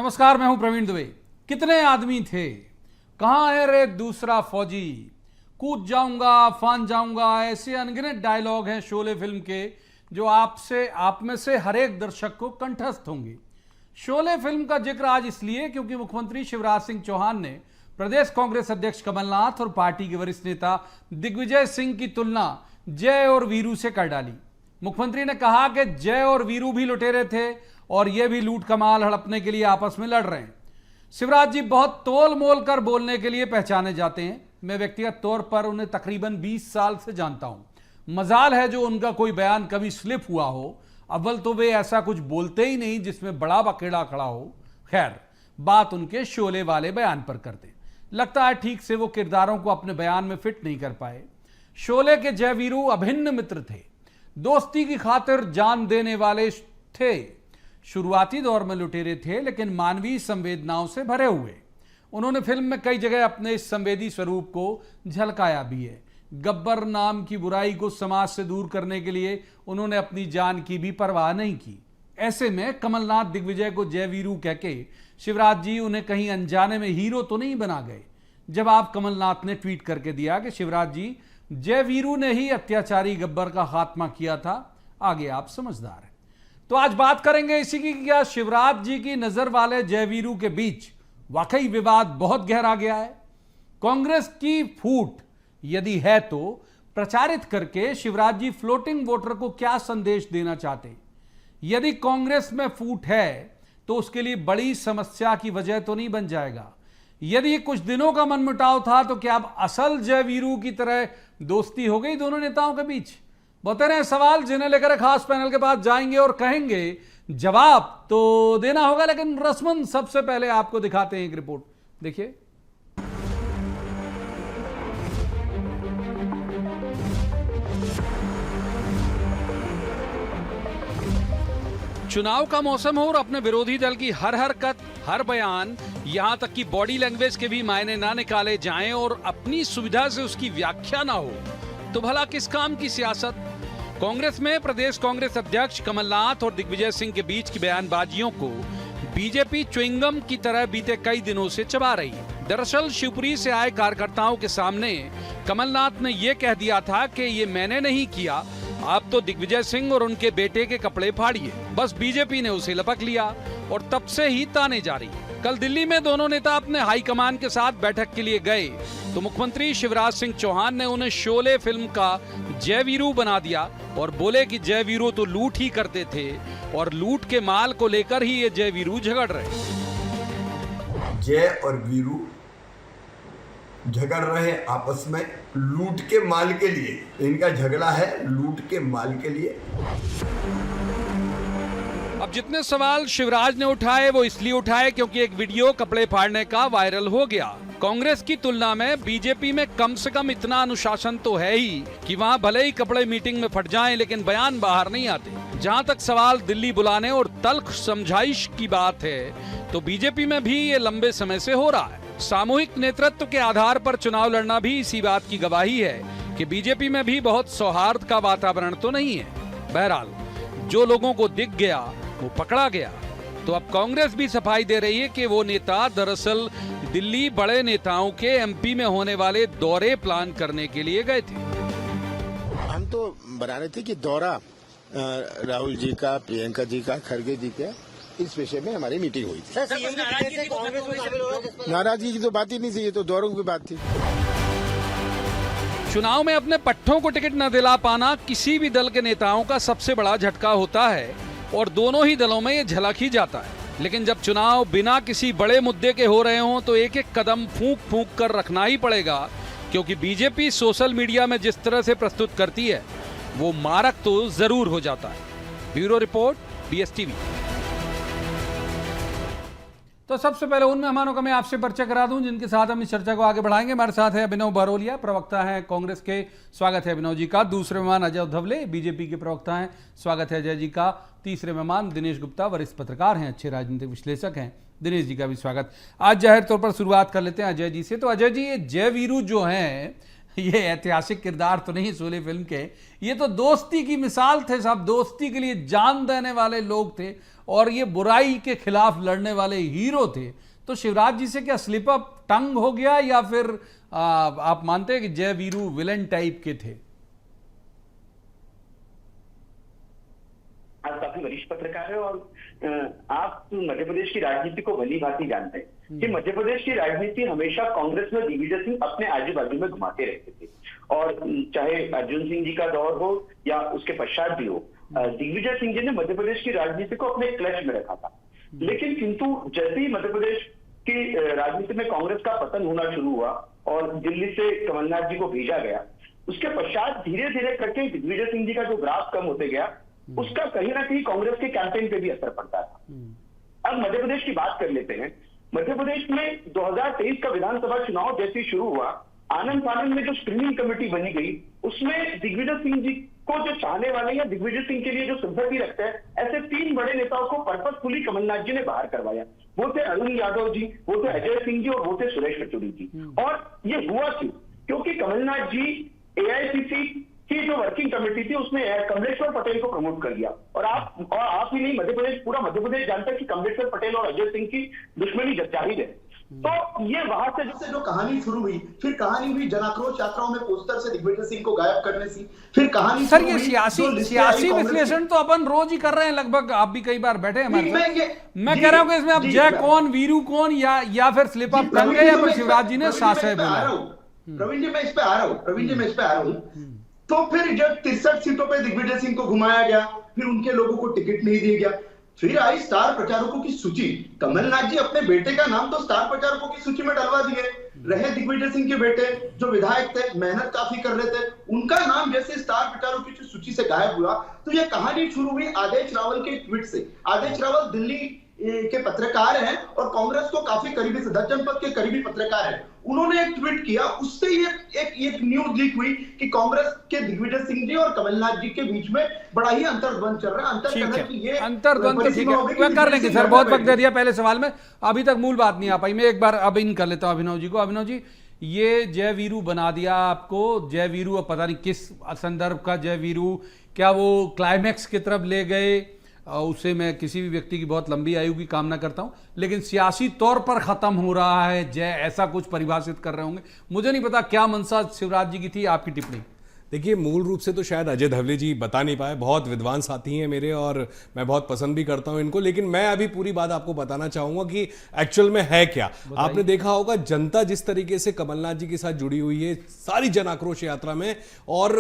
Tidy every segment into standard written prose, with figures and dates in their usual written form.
नमस्कार, मैं हूं प्रवीण दुबे। कितने आदमी थे, कहां है रे दूसरा फौजी, कूद जाऊंगा फान जाऊंगा, ऐसे अनगिनत डायलॉग हैं शोले फिल्म के जो आप में से हर एक दर्शक को कंठस्थ होंगे। शोले फिल्म का जिक्र आज इसलिए क्योंकि मुख्यमंत्री शिवराज सिंह चौहान ने प्रदेश कांग्रेस अध्यक्ष कमलनाथ और पार्टी के वरिष्ठ नेता दिग्विजय सिंह की तुलना जय और वीरू से कर डाली। मुख्यमंत्री ने कहा कि जय और वीरू भी लुटेरे थे और ये भी लूट कमाल हड़पने के लिए आपस में लड़ रहे हैं। शिवराज जी बहुत तोल मोल कर बोलने के लिए पहचाने जाते हैं। मैं व्यक्तिगत तौर पर उन्हें तकरीबन 20 साल से जानता हूं। मजाल है जो उनका कोई बयान कभी स्लिप हुआ हो। अव्वल तो वे ऐसा कुछ बोलते ही नहीं जिसमें बड़ा बकेड़ा खड़ा हो। खैर, बात उनके शोले वाले बयान पर करते। लगता है ठीक से वो किरदारों को अपने बयान में फिट नहीं कर पाए। शोले के जय वीरू अभिन्न मित्र थे, दोस्ती की खातिर जान देने वाले थे। शुरुआती दौर में लुटेरे थे लेकिन मानवीय संवेदनाओं से भरे हुए। उन्होंने फिल्म में कई जगह अपने इस संवेदी स्वरूप को झलकाया भी है। गब्बर नाम की बुराई को समाज से दूर करने के लिए उन्होंने अपनी जान की भी परवाह नहीं की। ऐसे में कमलनाथ दिग्विजय को जय वीरू कहके शिवराज जी उन्हें कहीं अनजाने में हीरो तो नहीं बना गए। जवाब कमलनाथ ने ट्वीट करके दिया कि शिवराज जी, जय वीरू ने ही अत्याचारी गब्बर का खात्मा किया था, आगे आप समझदार हैं। तो आज बात करेंगे इसी की, क्या शिवराज जी की नजर वाले जय वीरू के बीच वाकई विवाद बहुत गहरा गया है। कांग्रेस की फूट यदि है तो प्रचारित करके शिवराज जी फ्लोटिंग वोटर को क्या संदेश देना चाहते। यदि कांग्रेस में फूट है तो उसके लिए बड़ी समस्या की वजह तो नहीं बन जाएगा। यदि कुछ दिनों का मनमुटाव था तो क्या अब असल जय वीरू की तरह दोस्ती हो गई दोनों नेताओं के बीच। बहुत रहे सवाल जिन्हें लेकर खास पैनल के पास जाएंगे और कहेंगे जवाब तो देना होगा, लेकिन रस्मन सबसे पहले आपको दिखाते हैं एक रिपोर्ट। देखिए, चुनाव का मौसम हो और अपने विरोधी दल की हर हरकत, हर बयान, यहां तक कि बॉडी लैंग्वेज के भी मायने ना निकाले जाएं और अपनी सुविधा से उसकी व्याख्या ना हो तो भला किस काम की सियासत। कांग्रेस में प्रदेश कांग्रेस अध्यक्ष कमलनाथ और दिग्विजय सिंह के बीच की बयानबाजियों को बीजेपी च्युइंगम की तरह बीते कई दिनों से चबा रही है। दरअसल शिवपुरी से आए कार्यकर्ताओं के सामने कमलनाथ ने यह कह दिया था कि ये मैंने नहीं किया, आप तो दिग्विजय सिंह और उनके बेटे के कपड़े फाड़िए। बस बीजेपी ने उसे लपक लिया और तब से ही ताने जारी। कल दिल्ली में दोनों नेता अपने हाईकमान के साथ बैठक के लिए गए तो मुख्यमंत्री शिवराज सिंह चौहान ने उन्हें शोले फिल्म का जय वीरू बना दिया और बोले कि जय वीरू तो लूट ही करते थे और लूट के माल को लेकर ही ये जय वीरू झगड़ रहे। जय और वीरू झगड़ रहे आपस में लूट के माल के लिए। इनका झगड़ा है लूट के माल के लिए। अब जितने सवाल शिवराज ने उठाए वो इसलिए उठाए क्योंकि एक वीडियो कपड़े फाड़ने का वायरल हो गया। कांग्रेस की तुलना में बीजेपी में कम से कम इतना अनुशासन तो है ही कि वहां भले ही कपड़े मीटिंग में फट जाएं लेकिन बयान बाहर नहीं आते। जहां तक सवाल दिल्ली बुलाने और तल्ख समझाइश की बात है तो बीजेपी में भी ये लंबे समय से हो रहा है। सामूहिक नेतृत्व के आधार पर चुनाव लड़ना भी इसी बात की गवाही है कि बीजेपी में भी बहुत सौहार्द का वातावरण तो नहीं है। बहरहाल, जो लोगों को दिख गया वो पकड़ा गया। तो अब कांग्रेस भी सफाई दे रही है कि वो नेता दरअसल दिल्ली बड़े नेताओं के एमपी में होने वाले दौरे प्लान करने के लिए गए थे। हम तो बना रहे थे कि दौरा राहुल जी का, प्रियंका जी का, खड़गे जी का, इस विषय में हमारी मीटिंग हुई थी। नाराजगी की तो बात ही नहीं थी, ये तो दौरों की बात थी। चुनाव में अपने पट्टों को टिकट न दिला पाना किसी भी दल के नेताओं का सबसे बड़ा झटका होता है और दोनों ही दलों में ये झलक ही जाता है। लेकिन जब चुनाव बिना किसी बड़े मुद्दे के हो रहे हों तो एक एक कदम फूंक फूंक कर रखना ही पड़ेगा, क्योंकि बीजेपी सोशल मीडिया में जिस तरह से प्रस्तुत करती है वो मारक तो जरूर हो जाता है। Bureau report, BSTV। तो सबसे पहले उन मेहमानों का मैं आपसे परिचय करा दूं जिनके साथ हम इस चर्चा को आगे बढ़ाएंगे। हमारे साथ है अभिनव बरोलिया, प्रवक्ता हैं कांग्रेस के, स्वागत है अभिनव जी का। दूसरे मेहमान अजय धवले, बीजेपी के प्रवक्ता हैं, स्वागत है अजय जी का। तीसरे मेहमान दिनेश गुप्ता, वरिष्ठ पत्रकार हैं, अच्छे राजनीतिक विश्लेषक हैं, दिनेश जी का भी स्वागत। आज जाहिर तौर पर शुरुआत कर लेते हैं अजय जी से। तो अजय जी, ये जय वीरू जो हैं ये ऐतिहासिक किरदार तो नहीं शोले फिल्म के, ये तो दोस्ती की मिसाल थे साहब, दोस्ती के लिए जान देने वाले लोग थे और ये बुराई के खिलाफ लड़ने वाले हीरो थे। तो शिवराज जी से क्या स्लिप अप टंग हो गया या फिर आप मानते हैं कि जय वीरू विलन टाइप के थे? आप काफी वरिष्ठ पत्रकार है और आप मध्य प्रदेश की राजनीति को भली भांति जानते हैं कि मध्य प्रदेश की राजनीति हमेशा कांग्रेस में दिग्विजय सिंह अपने आजू बाजू में घुमाते रहते थे, और चाहे अर्जुन सिंह जी का दौर हो या उसके पश्चात भी हो, दिग्विजय सिंह जी ने मध्य प्रदेश की राजनीति को अपने क्लच में रखा था। लेकिन किंतु जैसे ही मध्य प्रदेश की राजनीति में कांग्रेस का पतन होना शुरू हुआ और दिल्ली से कमलनाथ जी को भेजा गया, उसके पश्चात धीरे धीरे करके दिग्विजय सिंह जी का जो ग्राफ कम होते गया, उसका कहीं ना कहीं कांग्रेस के कैंपेन पे भी असर पड़ता था। अब मध्य प्रदेश की बात कर लेते हैं। मध्य प्रदेश में 2023 का विधानसभा चुनाव जैसे शुरू हुआ, आनंद फानंद में जो स्क्रीनिंग कमेटी बनी गई, उसमें दिग्विजय सिंह जी को जो चाहने वाले या दिग्विजय सिंह के लिए जो सिंपैथी रखते हैं, ऐसे 3 बड़े नेताओं को पर्पसफुली कमलनाथ जी ने बाहर करवाया। वो थे अरुण यादव जी, वो थे अजय सिंह जी और वो थे सुरेश पचौरी जी। और ये हुआ क्यों? क्योंकि कमलनाथ जी एआईसीसी की जो वर्किंग कमेटी थी उसमें कमलेश्वर पटेल को प्रमोट कर दिया। और आप ही नहीं, मध्य प्रदेश, पूरा मध्य प्रदेश जानता है कि कमलेश्वर पटेल और अजय सिंह की दुश्मनी जाहिर है। तो ये वहां से जो कहानी शुरू हुई, फिर कहानी हुई जन आक्रोश यात्राओं में पोस्टर से दिग्विजय सिंह को गायब करने से, फिर कहानी सर ये सियासी विश्लेषण तो अपन रोज ही कर रहे हैं लगभग, आप भी कई बार बैठे हैं हमारे साथ। मैं कह रहा हूं कि इसमें अब जय कौन, वीरू कौन, या फिर स्लिप अप टंग गए या फिर शिवराज जी ने साशय बोला। प्रवीण जी मैं इस पे आ रहा हूं। तो फिर जब 63 सीटों पे दिग्विजय सिंह को घुमाया गया, फिर उनके लोगों को टिकट नहीं दिया गया, फिर आई स्टार प्रचारकों की सूची। कमलनाथ जी अपने बेटे का नाम तो स्टार प्रचारकों की सूची में डलवा दिए। रहे दिग्विजय सिंह के बेटे जो विधायक थे, मेहनत काफी कर रहे थे, उनका नाम जैसे स्टार प्रचारकों की सूची से गायब हुआ, तो यह कहानी शुरू हुई आदेश रावल के ट्वीट से। आदेश रावल दिल्ली के पत्रकार हैं और कांग्रेस को काफी करीबी, जनपद के करीबी पत्रकार हैं। उन्होंने एक ट्वीट किया, उससे ये एक न्यूज लीक हुई कि कांग्रेस के दिग्विजय सिंह जी और कमलनाथ जी के बीच में बड़ा ही अंतर्द्वंद चल रहा है। अंतर्द्वंद तो ठीक है, वह कर लेंगे सर, बहुत वक्त दे दिया पहले सवाल में, अभी तक मूल बात नहीं आ पाई। मैं एक बार अब इन कर लेता हूं अभिनव जी को। अभिनव जी, ये जय वीरू बना दिया आपको, जय वीरू अब पता नहीं किस संदर्भ का जय वीरू, क्या वो क्लाइमैक्स की तरफ ले गए, उससे मैं किसी भी व्यक्ति की बहुत लंबी आयु की कामना करता हूं, लेकिन सियासी तौर पर खत्म हो रहा है जय, ऐसा कुछ परिभाषित कर रहे होंगे। मुझे नहीं पता क्या मंशा शिवराज जी की थी, आपकी टिप्पणी। देखिए, मूल रूप से तो शायद अजय धवले जी बता नहीं पाए, बहुत विद्वान साथी हैं मेरे और मैं बहुत पसंद भी करता हूं इनको, लेकिन मैं अभी पूरी बात आपको बताना चाहूंगा कि एक्चुअल में है क्या। आपने देखा होगा जनता जिस तरीके से कमलनाथ जी के साथ जुड़ी हुई है सारी जन आक्रोश यात्रा में, और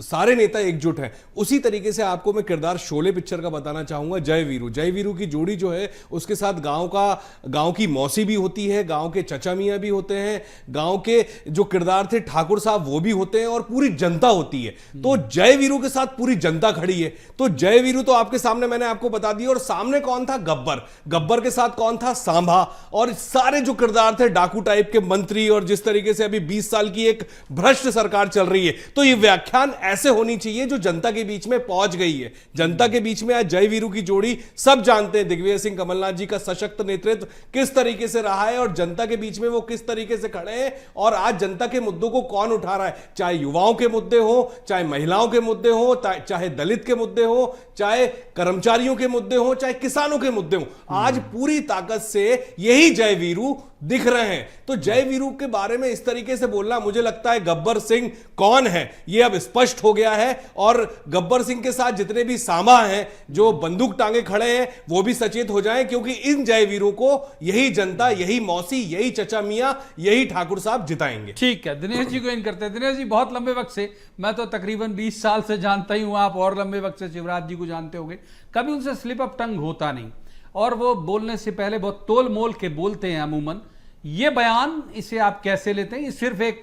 सारे नेता एकजुट हैं, उसी तरीके से आपको मैं किरदार शोले पिक्चर का बताना चाहूंगा। जय वीरू की जोड़ी जो है, उसके साथ गांव की मौसी भी होती है, गांव के चचा मियां भी होते हैं, गांव के जो किरदार थे ठाकुर साहब वो भी होते हैं, और पूरी जनता होती है। तो जय वीरू के साथ पूरी जनता खड़ी है। तो जय वीरू तो आपके सामने मैंने आपको बता दिया, और सामने कौन था? गब्बर के साथ कौन था? सांभा, और सारे जो किरदार थे डाकू टाइप के मंत्री, और जिस तरीके से अभी 20 साल की एक भ्रष्ट सरकार चल रही है। तो ये व्याख्यान ऐसे होनी चाहिए जो जनता के बीच में पहुंच गई है, जनता के बीच में। आज जय वीरू की जोड़ी सब जानते हैं, दिग्विजय सिंह कमलनाथ जी का सशक्त नेतृत्व किस तरीके से रहा है, और जनता के बीच में वो किस तरीके से खड़े हैं, और आज जनता के मुद्दों को कौन उठा रहा है, चाहे युवाओं के मुद्दे हो, चाहे महिलाओं के मुद्दे हो, चाहे दलित के मुद्दे हो, चाहे कर्मचारियों के मुद्दे हो, चाहे किसानों के मुद्दे हो। आज पूरी ताकत से यही जय वीरू दिख रहे हैं। तो जय वीरू के बारे में इस तरीके से बोलना, मुझे लगता है गब्बर सिंह कौन है ये अब स्पष्ट हो गया है, और गब्बर सिंह के साथ जितने भी सामा हैं जो बंदूक टांगे खड़े हैं वो भी सचेत हो जाएं, क्योंकि इन जय वीरू को यही जनता, यही मौसी, यही चचा मियां, यही ठाकुर साहब जिताएंगे। ठीक है, दिनेश जी को इन करते हैं। दिनेश जी, बहुत लंबे वक्त से, मैं तो तकरीबन 20 साल से जानता ही हूं, आप और लंबे वक्त से शिवराज जी को जानते होंगे, कभी उनसे स्लिप अप टंग होता नहीं, और वो बोलने से पहले बहुत तोल मोल के बोलते हैं अमूमन। ये बयान, इसे आप कैसे लेते हैं? ये सिर्फ एक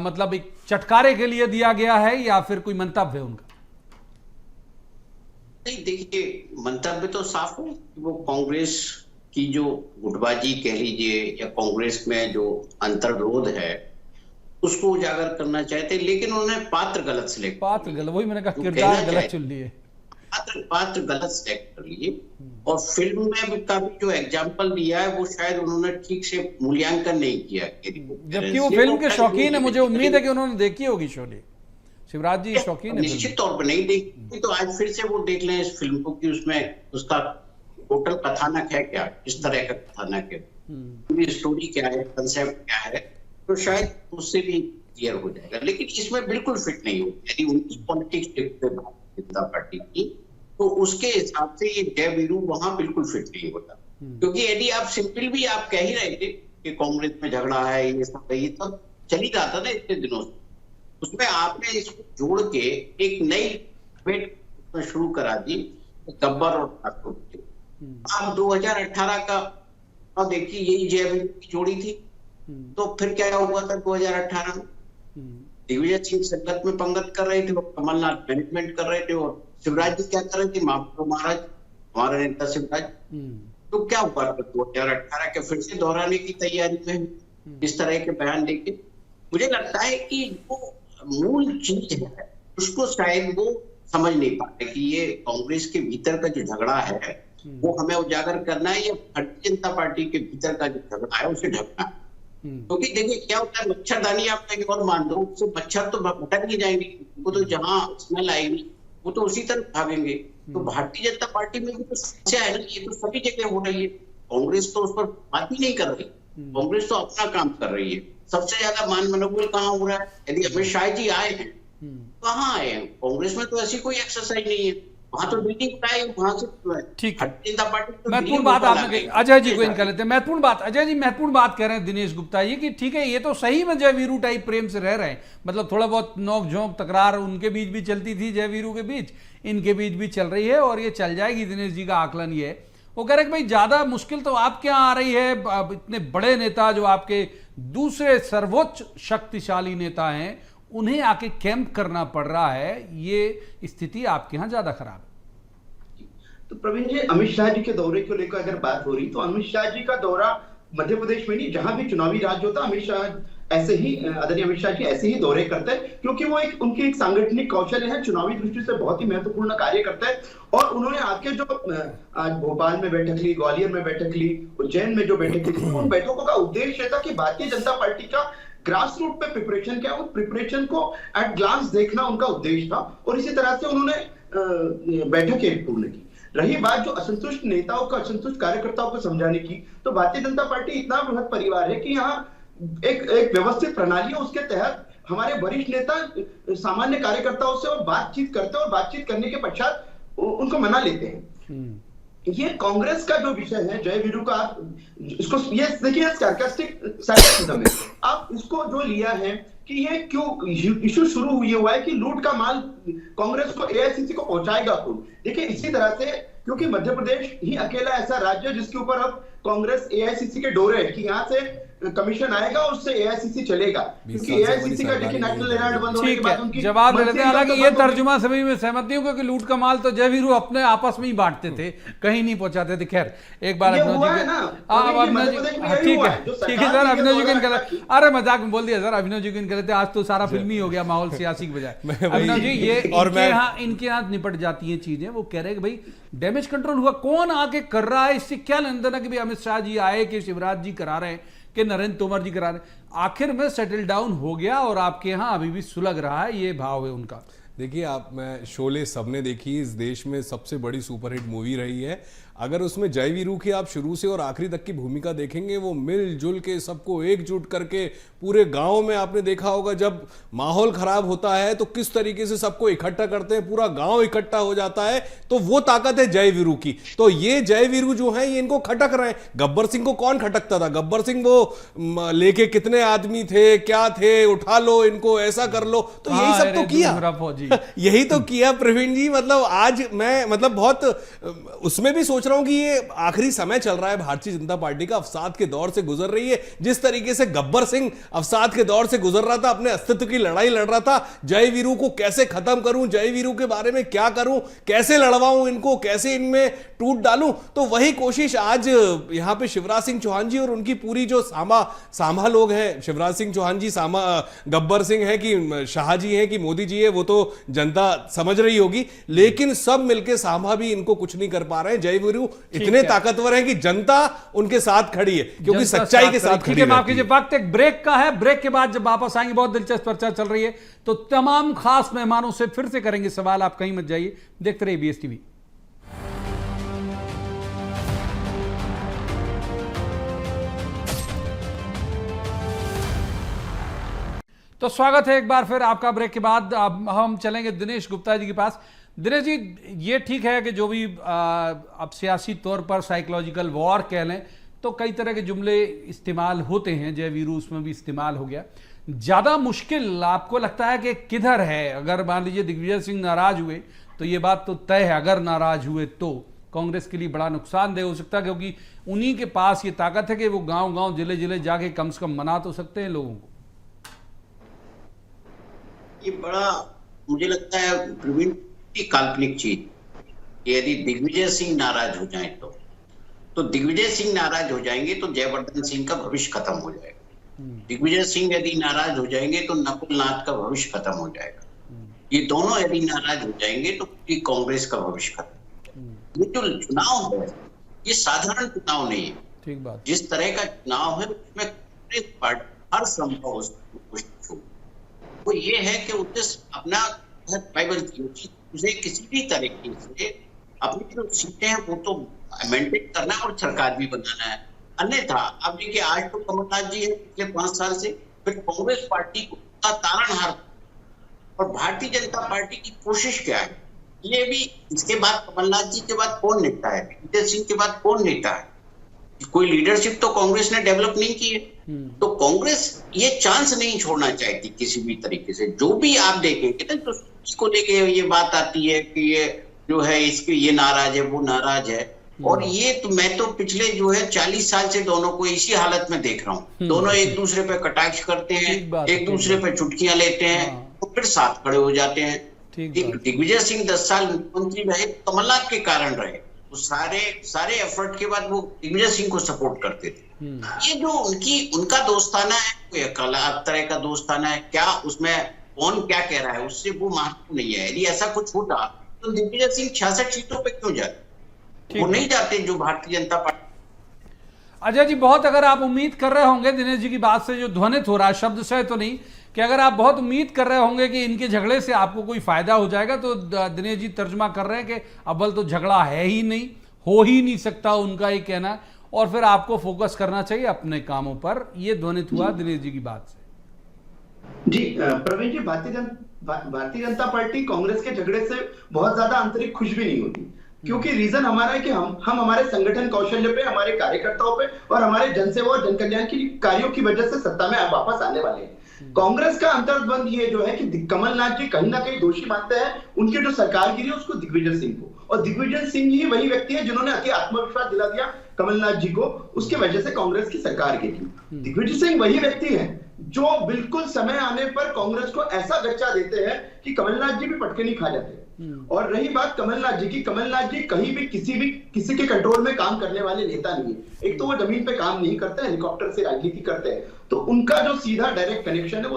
मतलब एक चटकारे के लिए दिया गया है या फिर कोई मंतव्य है उनका? नहीं, देखिए, मंतव्य तो साफ है। वो कांग्रेस की जो गुटबाजी कह लीजिए, या कांग्रेस में जो अंतर्विरोध है उसको उजागर करना चाहते, लेकिन उन्होंने पात्र गलत सिलेक्ट, पात्र गलत, वही मैंने कहा, किरदार गलत चुन लिए। पात्र गलत सेलेक्ट कर लिए, और फिल्म में भी का भी जो एग्जाम्पल दिया है वो शायद उन्होंने ठीक से मूल्यांकन नहीं किया। जबकि वो फिल्म के शौकीन है, मुझे उम्मीद है कि उन्होंने देखी होगी शोले। शिवराज जी शौकीन है निश्चित तौर पर नहीं देखी तो आज फिर से वो देख लें इस फिल्म को कि उसमें उसका टोटल कथानक है क्या, किस तरह का कथानक है, पूरी स्टोरी क्या है, कंसेप्ट क्या है, तो शायद उससे भी क्लियर हो जाएगा। लेकिन इसमें बिल्कुल फिट नहीं हो। यदि उनकी पॉलिटिक्स देखते भारतीय जनता पार्टी की, तो उसके हिसाब से ये जय वीरू वहां बिल्कुल फिट नहीं होता। क्योंकि यदि आप सिंपल भी आप कह ही रहे थे कि कांग्रेस में झगड़ा है, ये सब है, ये सब चल ही जाता ना इतने दिनों से, उसमें आपने इसको जोड़ के एक नई डिबेट शुरू करा दी गब्बर और ठाकुर की। आप 2018 का और देखिए यही जय वीरू की जोड़ी थी, तो फिर क्या हुआ था 2018 में? दिग्विजय सिंह संगत में पंगत कर रहे थे और कमलनाथ मैनेजमेंट कर रहे थे, और शिवराज जी क्या कर रहे थे, महाराज हमारे नेता शिवराज। तो क्या हुआ 2018 के फिर से दोहराने की तैयारी में इस तरह के बयान देके? मुझे लगता है कि जो मूल चीज है उसको शायद वो समझ नहीं पाते कि ये कांग्रेस के भीतर का जो झगड़ा है वो हमें उजागर करना है, या भारतीय जनता पार्टी के भीतर का जो झगड़ा है उसे ढकना है। क्योंकि देखिए क्या होता है, मच्छरदानी आप कहीं और मान दो, उससे मच्छर तो भटक नहीं जाएंगे, वो तो जहां स्मेल आएगी वो तो उसी तरफ भागेंगे। तो भारतीय जनता पार्टी में भी तो समस्या है ना, ये तो सभी जगह हो रही है। कांग्रेस तो उस पर बात ही नहीं कर रही, कांग्रेस तो अपना काम कर रही है। सबसे ज्यादा मान मनोबल कहाँ हो रहा है? यदि अमित शाह जी आए हैं, कहाँ आए हैं? कांग्रेस में तो ऐसी कोई एक्सरसाइज नहीं है, वहां तो मीटिंग उठाए, वहां से ठीक है। भारतीय जनता पार्टी तो महत्वपूर्ण बात आपने कही, अजय जी को इन कर लेते हैं। महत्वपूर्ण बात अजय जी, महत्वपूर्ण बात कह रहे हैं दिनेश गुप्ता ये कि ठीक है, ये तो सही में जय वीरू टाइप प्रेम से रह रहे हैं, मतलब थोड़ा बहुत नोक झोंक तकरार उनके बीच भी चलती थी, जय वीरू के बीच, इनके बीच भी चल रही है और ये चल जाएगी। दिनेश जी का आकलन ये है, वो कह रहे हैं कि भाई ज्यादा मुश्किल तो आपके यहाँ आ रही है, इतने बड़े नेता जो आपके दूसरे सर्वोच्च शक्तिशाली नेता हैं उन्हें आके कैंप करना पड़ रहा है, ये स्थिति आपके यहाँ ज्यादा खराब है। तो प्रवीण जी, अमित शाह जी के दौरे को लेकर अगर बात हो रही तो अमित शाह जी का दौरा मध्य प्रदेश में नहीं, जहां भी चुनावी राज होता अमित शाह ऐसे ही, आदरणीय अमित शाह जी ऐसे ही दौरे करते हैं, क्योंकि वो उनकी एक सांगठनिक कौशल है, चुनावी दृष्टि से बहुत ही महत्वपूर्ण कार्य करता है। और उन्होंने आके जो आज भोपाल में बैठक ली, ग्वालियर में बैठक ली, उज्जैन में जो बैठक ली, उन बैठकों का उद्देश्य था कि भारतीय जनता पार्टी का ग्रास रूट पे प्रिपरेशन क्या, उस प्रिपरेशन को एट ग्लांस देखना उनका उद्देश्य था, और इसी तरह से उन्होंने बैठकें पूर्ण की। रही बात जो असंतुष्ट नेताओं का, असंतुष्ट कार्यकर्ताओं को समझाने की, तो भारतीय जनता पार्टी इतना बृहद परिवार है कि यहाँ एक व्यवस्थित प्रणाली है, उसके तहत हमारे वरिष्ठ नेता सामान्य कार्यकर्ताओं से और बातचीत करते हैं, और बातचीत करने के पश्चात उनको मना लेते हैं। ये कांग्रेस का जो विषय है जय वीरू का, आप इसको ये देखिए सार्कास्टिक सार्कास्टिज्म है, आप इसको जो लिया है कि ये क्यों इशू शुरू हुआ है कि लूट का माल कांग्रेस को, एआईसीसी को पहुंचाएगा कौन? देखिए इसी तरह से, क्योंकि मध्य प्रदेश ही अकेला ऐसा राज्य है जिसके ऊपर अब कांग्रेस एआईसीसी के डोरे है कि यहाँ से कमीशन आएगा और उससे एआईसीसी चलेगा, क्योंकि एआईसीसी का देखिए नेशनल हेराल्ड बंद होने के बाद उनकी जवाब दे लेते हैं। हालांकि ये तर्जुमा सभी में सहमत नहीं हूं, क्योंकि लूट का माल तो जय वीरू अपने आपस में ही बांटते थे, कहीं नहीं पहुंचाते थे। खैर एक बार अभिनव जी, ठीक है सर, अभिनव जी को इनका, अरे मजाक में बोल दिया सर, अभिनव जी को इनका लेते, आज तो सारा फिल्मी हो गया माहौल सियासी के बजाय। अभिनव जी, ये इनके यहाँ निपट जाती है चीजें, वो कह रहे हैं कि भाई डैमेज कंट्रोल हुआ, कौन आके कर रहा है, इससे क्या लेन देन है कि भाई अमित शाह जी आए कि शिवराज जी करा रहे हैं कि नरेंद्र तोमर जी करा रहे हैं, आखिर में सेटल डाउन हो गया और आपके यहाँ अभी भी सुलग रहा है, ये भाव है उनका। देखिए आप, मैं शोले सबने देखी, इस देश में सबसे बड़ी सुपरहिट मूवी रही है। अगर उसमें जय वीरू की आप शुरू से और आखिरी तक की भूमिका देखेंगे, वो मिलजुल के सबको एकजुट करके पूरे गांव में, आपने देखा होगा जब माहौल खराब होता है तो किस तरीके से सबको इकट्ठा करते हैं, पूरा गांव इकट्ठा हो जाता है, तो वो ताकत है जय वीरू की। तो ये जय वीरू जो है ये इनको खटक रहे हैं। गब्बर सिंह को कौन खटकता था? गब्बर सिंह वो लेके कितने आदमी थे, क्या थे, उठा लो इनको, ऐसा कर लो, तो यही सब तो किया यही तो किया प्रवीण जी। मतलब आज मैं बहुत उसमें भी सोच सोच रहा हूं कि ये आखिरी समय चल रहा है भारतीय जनता पार्टी का, अवसाद के दौर से गुजर रही है। जिस तरीके से गब्बर सिंह अवसाद के दौर से गुजर रहा था, अपने अस्तित्व की लड़ाई लड़ रहा था, जय वीरू को कैसे खत्म करूं, जय वीरू के बारे में क्या करूं, कैसे लड़वाऊं इनको, कैसे इनमें टूट डालूं, तो वही कोशिश आज यहां पे शिवराज सिंह चौहान जी और उनकी पूरी जो सामा लोग हैं, शिवराज सिंह चौहान जी, गब्बर सिंह है कि शाह जी है कि मोदी जी है, वो तो जनता समझ रही होगी, लेकिन सब मिलकर सामा भी इनको कुछ नहीं कर पा रहे हैं। जय वीरू इतने ताकतवर हैं कि जनता उनके साथ खड़ी है, क्योंकि सच्चाई के साथ खड़ी है। माफ कीजिए, वक्त एक ब्रेक का है, ब्रेक के बाद जब वापस आएंगे बहुत दिलचस्प चर्चा चल रही है, तो तमाम खास मेहमानों से फिर से करेंगे सवाल। आप कहीं मत जाइए, देखते रहिए बीएस टीवी। तो स्वागत है एक बार फिर आपका ब्रेक के बाद। अब हम चलेंगे दिनेश गुप्ता जी के पास। दिनेश जी, ये ठीक है कि जो भी अब सियासी तौर पर साइकोलॉजिकल वॉर कह लें, तो कई तरह के जुमले इस्तेमाल होते हैं, जय वीरू उसमें भी इस्तेमाल हो गया। ज़्यादा मुश्किल आपको लगता है कि किधर है? अगर मान लीजिए दिग्विजय सिंह नाराज हुए तो ये बात तो तय है, अगर नाराज हुए तो कांग्रेस के लिए बड़ा नुकसानदेह हो सकता है, क्योंकि उन्हीं के पास ये ताकत है कि वो गांव-गांव, जिले-जिले जाके कम से कम मना तो सकते हैं लोगों को। ये बड़ा मुझे लगता है प्रवीण की काल्पनिक चीज, यदि दिग्विजय सिंह नाराज हो जाए तो दिग्विजय सिंह नाराज हो जाएंगे तो जयवर्धन सिंह का भविष्य खत्म हो जाएगा। दिग्विजय सिंह यदि नाराज हो जाएंगे तो नकुल नाथ का भविष्य खत्म हो जाएगा। ये दोनों यदि नाराज हो जाएंगे तो पूरी कांग्रेस का भविष्य खत्म। ये जो चुनाव है ये साधारण चुनाव नहीं है। ठीक बात। जिस तरह का चुनाव है उसमें कांग्रेस पार्टी हर संभव कोशिश हो, वो ये है कि उसे अपना ट्राइबल उसे किसी भी तरीके से अपनी जो सीटें हैं वो तो मेंटेन करना है और सरकार भी बनाना है। अन्यथा अब देखिए, आज तो कमलनाथ जी है पिछले 5 साल से, फिर कांग्रेस पार्टी का तारणहार और भारतीय जनता पार्टी की कोशिश क्या है, ये भी इसके बाद कमलनाथ जी के बाद कौन नेता है, दिग्विजय सिंह के बाद कौन नेता है? कोई लीडरशिप तो कांग्रेस ने डेवलप नहीं की है। तो कांग्रेस ये चांस नहीं छोड़ना चाहती किसी भी तरीके से। जो भी आप देखेंगे ना, तो इसको लेके ये बात आती है कि ये जो है इसके ये नाराज है, वो नाराज है, और ये तो मैं तो पिछले जो है 40 साल से दोनों को इसी हालत में देख रहा हूँ। दोनों एक दूसरे पे कटाक्ष करते हैं, एक दूसरे पे चुटकियां लेते हैं और फिर साथ खड़े हो जाते हैं। दिग्विजय सिंह 10 साल मुख्यमंत्री रहे, कमलनाथ के कारण रहे, तो सारे एफर्ट के बाद वो दिग्विजय सिंह को सपोर्ट करते थे। ये जो उनका दोस्ताना है, कोई अलग तरह का दोस्ताना है क्या, उसमें कौन क्या कह रहा है उससे वो महत्वपूर्ण नहीं है। यदि ऐसा कुछ होता तो दिग्विजय सिंह 66 सीटों पे क्यों जाते? वो नहीं जाते जो भारतीय जनता पार्टी। अजय जी, बहुत अगर आप उम्मीद कर रहे होंगे दिनेश जी की बात से जो ध्वनित हो रहा है, शब्द से तो नहीं, कि अगर आप बहुत उम्मीद कर रहे होंगे कि इनके झगड़े से आपको कोई फायदा हो जाएगा, तो दिनेश जी तर्जमा कर रहे हैं कि अव्वल तो झगड़ा है ही नहीं, हो ही नहीं सकता, उनका ही कहना, और फिर आपको फोकस करना चाहिए अपने कामों पर। ये ध्वनित हुआ दिनेश जी की बात से। जी प्रवीण जी, भारतीय जनता पार्टी कांग्रेस के झगड़े से बहुत ज्यादा आंतरिक खुश भी नहीं होती, क्योंकि रीजन हमारा है कि हम हमारे संगठन कौशल्य पे, हमारे कार्यकर्ताओं पे और हमारे जनसेवा और जनकल्याण की कार्यों की वजह से सत्ता में वापस आने वाले हैं। कांग्रेस का अंतर्द्वंद ये जो है कि कमलनाथ जी कहीं ना कहीं दोषी मानते हैं उनकी जो सरकार गिरी उसको दिग्विजय सिंह को, और दिग्विजय सिंह ही वही व्यक्ति है जिन्होंने अति आत्मविश्वास दिला दिया कमलनाथ जी को, उसकी वजह से कांग्रेस की सरकार गिरी। दिग्विजय सिंह वही व्यक्ति है जो बिल्कुल समय आने पर कांग्रेस को ऐसा गच्चा देते हैं कि कमलनाथ जी भी पटके नहीं खा जाते। और रही बात कमलनाथ जी की, कमलनाथ जी कहीं भी किसी के कंट्रोल में काम करने वाले नेता नहीं है। एक तो वो जमीन पे काम नहीं करते, हेलीकॉप्टर से राजनीति करते हैं, तो उनका जो सीधा डायरेक्ट कनेक्शन है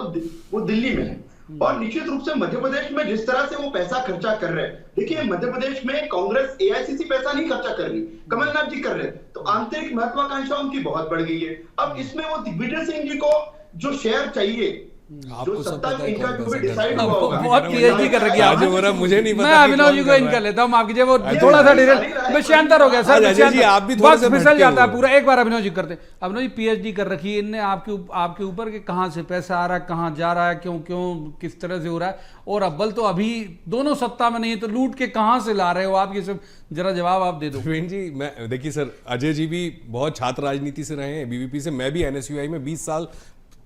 वो दिल्ली में है। और निश्चित रूप से मध्य प्रदेश में जिस तरह से वो पैसा खर्चा कर रहे हैं, देखिए मध्य प्रदेश में कांग्रेस एआईसीसी पैसा नहीं खर्चा कर रही, कमलनाथ जी कर रहे हैं, तो आंतरिक महत्वाकांक्षा उनकी बहुत बढ़ गई है। अब इसमें वो दिग्विजय सिंह जी को जो शेयर चाहिए, जो सत्ता इनका जो भी डिसाइड हुआ होगा, बहुत पीएचडी कर रखी है, मुझे नहीं पता। मैं अभिनव जी को इन कर लेता हूं, माफ कीजिए, वो थोड़ा सा विषयांतर हो गया सर, आप भी थोड़ा सा फिसल जाता है पूरा। एक बार अभिनव जी करते, अभिनव जी पीएचडी कर रखी है इनने आपके ऊपर के कहां से पैसा आ रहा है, कहां जा रहा है, क्यों किस तरह से हो रहा है, और अव्वल तो अभी दोनों सत्ता में नहीं है, तो लूट के कहां से ला रहे हो आप, ये सब जरा जवाब आप दे दो। प्रवीण जी, मैं देखिए सर, अजय जी भी बहुत छात्र राजनीति से रहे हैं, बीवीपी से, मैं भी एनएसयूआई में 20 साल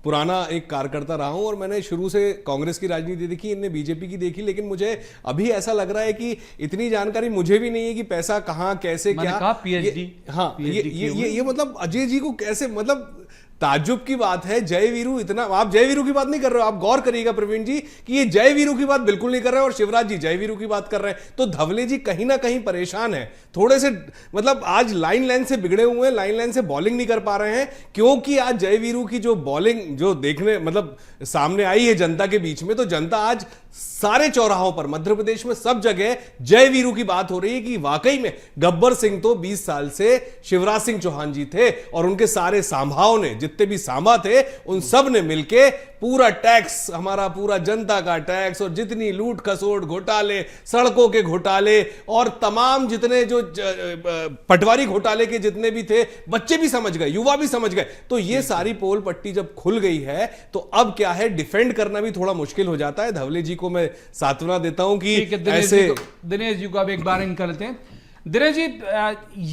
पुराना एक कार्यकर्ता रहा हूं और मैंने शुरू से कांग्रेस की राजनीति देखी, इनने बीजेपी की देखी, लेकिन मुझे अभी ऐसा लग रहा है कि इतनी जानकारी मुझे भी नहीं है कि पैसा कहां कैसे क्या। कहा पीएचडी, हाँ, ये मतलब अजय जी को कैसे, मतलब ताज्जुब की बात है। जय वीरू इतना, आप जय वीरू की बात नहीं कर रहे हो, आप गौर करिएगा प्रवीण जी कि ये जय वीरू की बात बिल्कुल नहीं कर रहे हैं और शिवराज जी जय वीरू की बात कर रहे हैं। तो धवले जी कहीं ना कहीं परेशान है थोड़े से, मतलब आज लाइन से बिगड़े हुए हैं, लाइन से बॉलिंग नहीं कर पा रहे हैं, क्योंकि आज जय वीरू की जो बॉलिंग जो देखने मतलब सामने आई है जनता के बीच में, तो जनता आज सारे चौराहों पर मध्य प्रदेश में सब जगह जय वीरू की बात हो रही है कि वाकई में गब्बर सिंह तो 20 साल से शिवराज सिंह चौहान जी थे और उनके सारे सांभाओं ने, जितने भी सांभा थे उन सब ने मिलके पूरा टैक्स, हमारा पूरा जनता का टैक्स और जितनी लूट खसोट घोटाले, सड़कों के घोटाले और तमाम जितने जो पटवारी घोटाले के जितने भी थे, बच्चे भी समझ गए, युवा भी समझ गए। तो ये सारी पोल पट्टी जब खुल गई है तो अब क्या है, डिफेंड करना भी थोड़ा मुश्किल हो जाता है। धवले जी को मैं सांत्वना देता हूं कि ऐसे दिनेश जी को अब एक बार इन कर लेते हैं। दिनेश जी,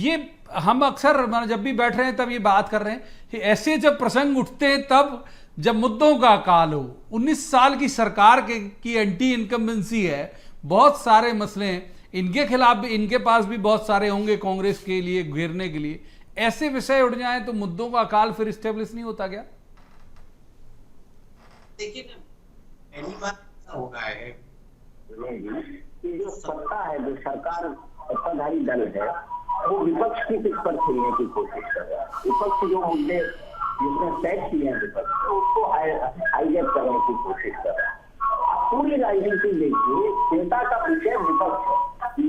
ये हम अक्सर जब भी बैठ रहे हैं तब ये बात कर रहे हैं कि ऐसे जब प्रसंग उठते हैं तब जब मुद्दों का अकाल हो, 19 साल की सरकार की एंटी इनकम्बेंसी है, बहुत सारे मसले हैं, इनके खिलाफ भी, इनके पास भी बहुत सारे होंगे कांग्रेस के लिए घेरने के लिए, ऐसे विषय उठ जाए तो मुद्दों का अकाल फिर स्टेब्लिश नहीं होता क्या? देखिए ना, पहली बात ऐसा हो रहा है कि जो सत्ता है, जो सरकार सत्ताधारी दल है, वो विपक्ष की पिच पर खेलने की कोशिश कर रहा है। विपक्ष जो मुद्दे जिसने तय किए हैं विपक्ष, उसको हाईजैक करने की कोशिश कर रहा है। पूरी राजनीति देखिए, चिंता का विषय विपक्ष है,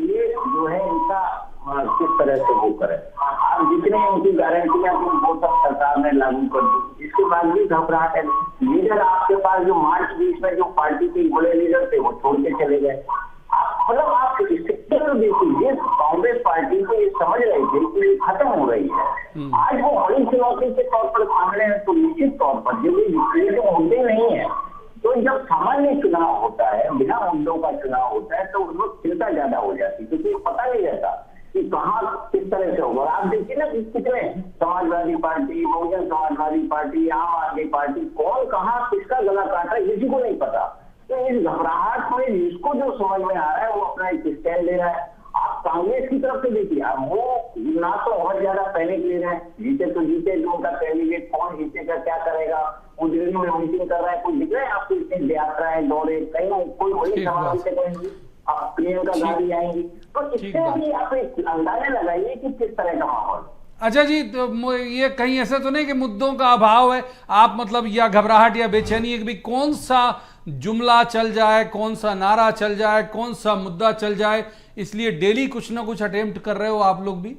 ये जो है इनका किस तरह से वो करे। अब जितने उनकी गारंटियां थी वो सब सरकार ने लागू कर दी, इसके बाद भी घबराहट है। लीडर आपके पास जो मार्च 20 में जो पार्टी के बड़े लीडर थे वो छोड़ के चले गए। मतलब आप देखिए, कांग्रेस पार्टी को ये समझ रहे थे कि ये खत्म हो रही है, आज वो बड़ी चुनौती के तौर पर सामने है। तो निश्चित तौर पर जो मुद्दे नहीं है, तो जब सामान्य चुनाव होता है, बिना मुद्दों का चुनाव होता है, तो उस वक्त चिंता ज्यादा हो जाती है, क्योंकि पता नहीं रहता कि कहाँ किस तरह से होगा। आप देखिए ना, कितने समाजवादी पार्टी, बहुजन समाजवादी पार्टी, आम आदमी पार्टी, कौन कहाँ किसका गला काटा है किसी को नहीं पता। तो इस घबराहट में जिसको जो समझ में आ रहा है वो अपना एक स्टैंड ले रहा है। आप कांग्रेस की तरफ से देखिए, वो ना तो बहुत ज्यादा पैनिक ले रहे हैं, जीते तो जीते, जो उनका कैंडिडेट कौन जीतेगा क्या करेगा, वो दिल्ली में मीटिंग कर रहा है, कोई दिख रहा है आपको इतनी यात्राएं दौरे, कहीं कोई बड़ी समारोह से कोई प्रियंका गांधी आएंगी, तो इससे भी आप अंदाजा लगाइए कि किस तरह का माहौल। अच्छा जी, तो ये कहीं ऐसा तो नहीं कि मुद्दों का अभाव है, आप मतलब या घबराहट या बेचैनी है कि भाई कौन सा जुमला चल जाए, कौन सा नारा चल जाए, कौन सा मुद्दा चल जाए, इसलिए डेली कुछ ना कुछ अटेम्प्ट कर रहे हो आप लोग भी?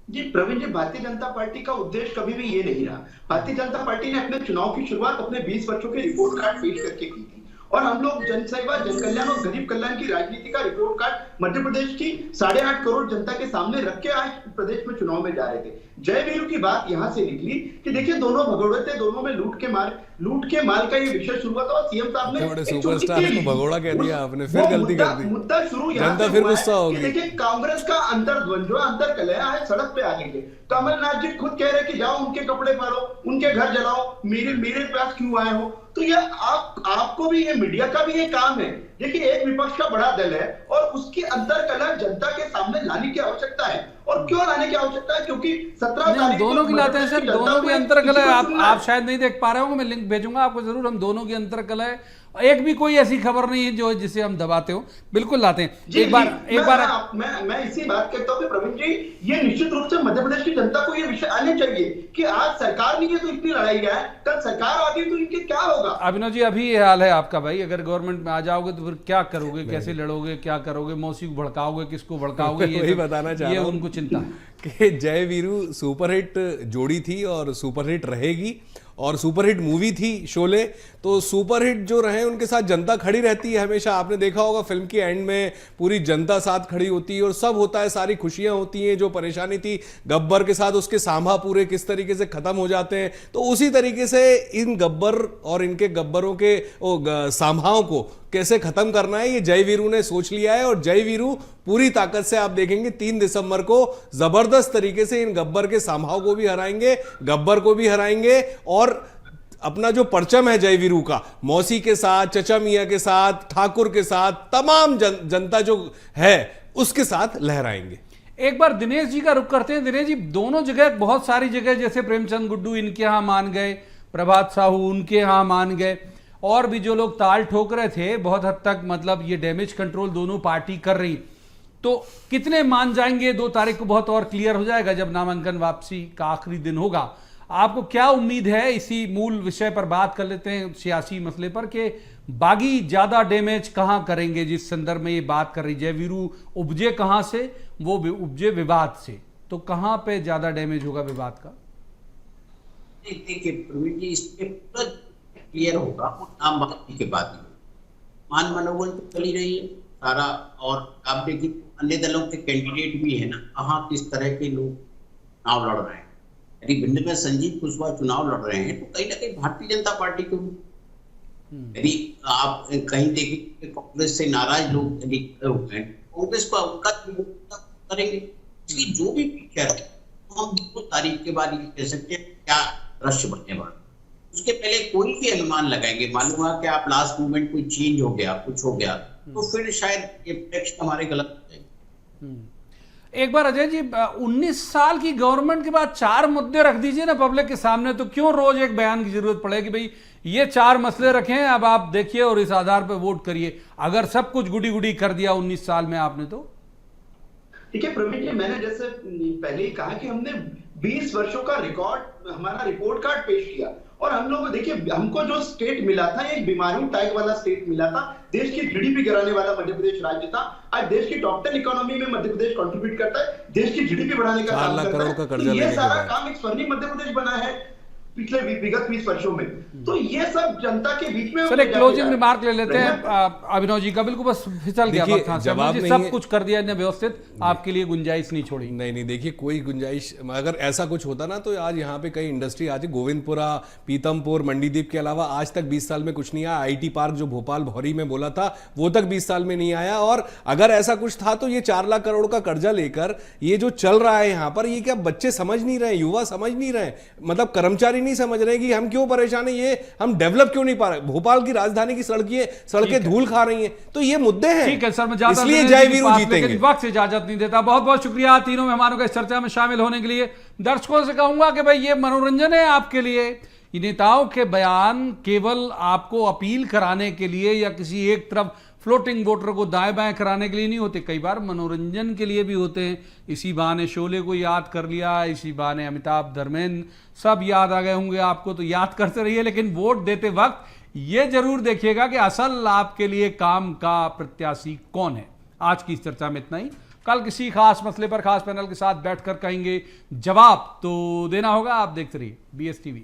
जी प्रवीण जी, भारतीय जनता पार्टी का उद्देश्य कभी भी ये नहीं रहा। भारतीय जनता पार्टी ने अपने चुनाव की शुरुआत अपने 20 वर्षों के रिपोर्ट कार्ड पेश करके की थी, और हम लोग जनसेवा, जनकल्याण और गरीब कल्याण की राजनीति का रिपोर्ट कार्ड मध्य प्रदेश की 8.5 करोड़ जनता के सामने रख के आज प्रदेश में चुनाव में जा रहे थे। जय वीरू की बात यहां से निकली कि देखिए, दोनों भगोड़े थे, दोनों में लूट के माल का ये विषय शुरू हुआ था, और सीएम साहब ने बड़े सुपरस्टार को भगोड़ा कह दिया आपने, फिर गलती कर दी। मुद्दा शुरू जनता फिर गुस्सा होगी। देखिए, कांग्रेस का अंतर्द्वंद जो अंतर कलह है सड़क पे आने के, कमलनाथ जी खुद कह रहे कि जाओ उनके कपड़े फाड़ो, उनके घर जलाओ, मेरे पास क्यों आए हो। तो ये आपको भी, ये मीडिया का भी ये काम है। देखिए, एक विपक्ष का बड़ा दल है और उसकी अंतर्कलह जनता के सामने लाने की आवश्यकता है। और क्यों लाने की आवश्यकता है? क्योंकि 17 तारीख दोनों की लाते हैं सर, दोनों की अंतर्कलह। आप शायद नहीं देख पा रहे हो, मैं लिंक भेजूंगा आपको जरूर। हम दोनों की अंतर्कलह, एक भी कोई ऐसी खबर नहीं है जो जिसे हम दबाते हो, बिल्कुल लाते हैं। एक बार मैं इसी बात कहता हूँ कि प्रवीण जी, ये निश्चित रूप से मध्य प्रदेश की जनता को ये विषय आने चाहिए कि आज सरकार नहीं है तो इतनी लड़ाई है, कल सरकार आ गई तो इनके क्या होगा। अभिनव जी, अभी ये हाल है आपका भाई, अगर गवर्नमेंट में आ जाओगे तो फिर क्या करोगे, कैसे लड़ोगे, क्या करोगे, मौसी को भड़काओगे, किसको भड़काओगे, ये बताना चाहिए, ये उनको चिंता है कि जय वीरू सुपरहिट जोड़ी थी और सुपरहिट रहेगी, और सुपरहिट मूवी थी शोले। तो सुपरहिट जो रहे उनके साथ जनता खड़ी रहती है हमेशा। आपने देखा होगा फिल्म के एंड में पूरी जनता साथ खड़ी होती है और सब होता है, सारी खुशियां होती हैं। जो परेशानी थी गब्बर के साथ, उसके सांभा पूरे किस तरीके से खत्म हो जाते हैं। तो उसी तरीके से इन गब्बर और इनके गब्बरों के सांभाओं को कैसे खत्म करना है, ये जय वीरू ने सोच लिया है। और जय वीरू पूरी ताकत से, आप देखेंगे 3 दिसंबर को जबरदस्त तरीके से इन गब्बर के सांभाओं को भी हराएंगे, गब्बर को भी हराएंगे। और अपना जो परचम है जयवीरू का, मौसी के साथ, चचा मियां के साथ, ठाकुर के साथ, तमाम जनता जो है उसके साथ लहराएंगे। एक बार दिनेश जी का रुख करते हैं। दिनेश जी, दोनों जगह, बहुत सारी जगह, जैसे प्रेमचंद गुड्डू इनके यहां मान गए, प्रभात साहू उनके यहां मान गए, और भी जो लोग ताल ठोक रहे थे, बहुत हद तक मतलब ये डैमेज कंट्रोल दोनों पार्टी कर रही। तो कितने मान जाएंगे? 2 तारीख को बहुत और क्लियर हो जाएगा जब नामांकन वापसी का आखिरी दिन होगा। आपको क्या उम्मीद है? इसी मूल विषय पर बात कर लेते हैं, सियासी मसले पर, कि बागी ज्यादा डैमेज कहां करेंगे? जिस संदर्भ में ये बात कर रही जयवीरू उपजे कहां से? वो उपजे विवाद से। तो कहां पे ज्यादा डैमेज होगा विवाद का? देखिए प्रवीण जी, इसके पूरा क्लियर होगा वो नाम वापसी के बाद ही। मान मनोबल तो चली रही है सारा, और आप देखिए अन्य दलों के कैंडिडेट भी है ना, कहाँ किस तरह के लोग चुनाव लड़ रहे हैं। यदि भिंड में संजीव कुशवाहा चुनाव लड़ रहे हैं तो कहीं ना कहीं भारतीय जनता पार्टी को, यदि आप कहीं देखें कांग्रेस से नाराज लोग यदि होते हैं, कांग्रेस को उनका करेंगे। इसलिए जो भी पिक्चर है तो हम 2 तारीख के बाद ये कह सकते हैं क्या दृश्य बनने वाला। उसके पहले कोई भी अनुमान लगाएंगे, मालूम हुआ कि आप लास्ट मोमेंट कोई चेंज हो गया, कुछ हो गया, तो फिर शायद ये टेक्स्ट हमारे गलत हो जाएंगे। एक बार अजय जी, 19 साल की गवर्नमेंट के बाद 4 मुद्दे रख दीजिए ना पब्लिक के सामने, तो क्यों रोज एक बयान की जरूरत पड़ेगी? भाई ये 4 मसले रखें, अब आप देखिए और इस आधार पर वोट करिए। अगर सब कुछ गुडी गुडी कर दिया 19 साल में आपने, तो ठीक है प्रवीण जी, मैंने जैसे पहले ही कहा कि हमने 20 वर्षों का रिकॉर्ड, हमारा रिपोर्ट कार्ड पेश किया, और हम लोग देखिए, हमको जो स्टेट मिला था, एक बीमारियों टैग वाला स्टेट मिला था, देश की जीडीपी गिराने वाला मध्य प्रदेश राज्य था। आज देश की टॉप 10 इकोनॉमी में मध्य प्रदेश कंट्रीब्यूट करता है, देश की जीडीपी बढ़ाने का काम करता है। तो ये सारा काम एक स्वर्णिम मध्य प्रदेश बना है पिछले विगत 20 वर्षों में। तो ये सब जनता के बीच में। सर एक क्लोजिंग रिमार्क ले लेते हैं अभिनव जी का। बिल्कुल बस फिसल गया वक्त हाथ से। जवाब जी सब कुछ कर दिया ने व्यवस्थित, आपके लिए गुंजाइश नहीं छोड़ी। नहीं, देखिए कोई गुंजाइश, अगर ऐसा कुछ होता ना तो आज यहाँ पे कई इंडस्ट्री, आज गोविंदपुरा, पीतमपुर, मंडीदीप के अलावा आज तक 20 साल में कुछ नहीं आया। आईटी पार्क जो भोपाल भौरी में बोला था वो तक 20 साल में नहीं आया। और अगर ऐसा कुछ था तो ये 4 लाख करोड़ का कर्जा लेकर ये जो चल रहा है यहाँ पर, ये क्या बच्चे समझ नहीं रहे, युवा समझ नहीं रहे, मतलब कर्मचारी नहीं समझ रहे कि हम क्यों परेशान है, ये हम डेवलप क्यों नहीं पा रहे। भोपाल की राजधानी की सड़कें धूल खा रही हैं, तो ये मुद्दे हैं। ठीक है सर, मैं ज्यादा इसलिए जयवीरू जीतेंगे। वक्त से इजाजत नहीं देता। बहुत बहुत शुक्रिया तीनों मेहमानों का इस चर्चा में शामिल होने के लिए। दर्शकों से कहूंगा कि भाई ये मनोरंजन है आपके लिए। ये नेताओं के बयान केवल आपको अपील कराने के लिए या किसी एक तरफ फ्लोटिंग वोटर को दाएं बाएं कराने के लिए नहीं होते, कई बार मनोरंजन के लिए भी होते हैं। इसी बहाने शोले को याद कर लिया, इसी बहाने अमिताभ, धर्मेंद्र सब याद आ गए होंगे आपको, तो याद करते रहिए। लेकिन वोट देते वक्त ये जरूर देखिएगा कि असल आपके लिए काम का प्रत्याशी कौन है। आज की इस चर्चा में इतना ही। कल किसी खास मसले पर खास पैनल के साथ बैठकर कहेंगे जवाब तो देना होगा। आप देखते रहिए BSTV।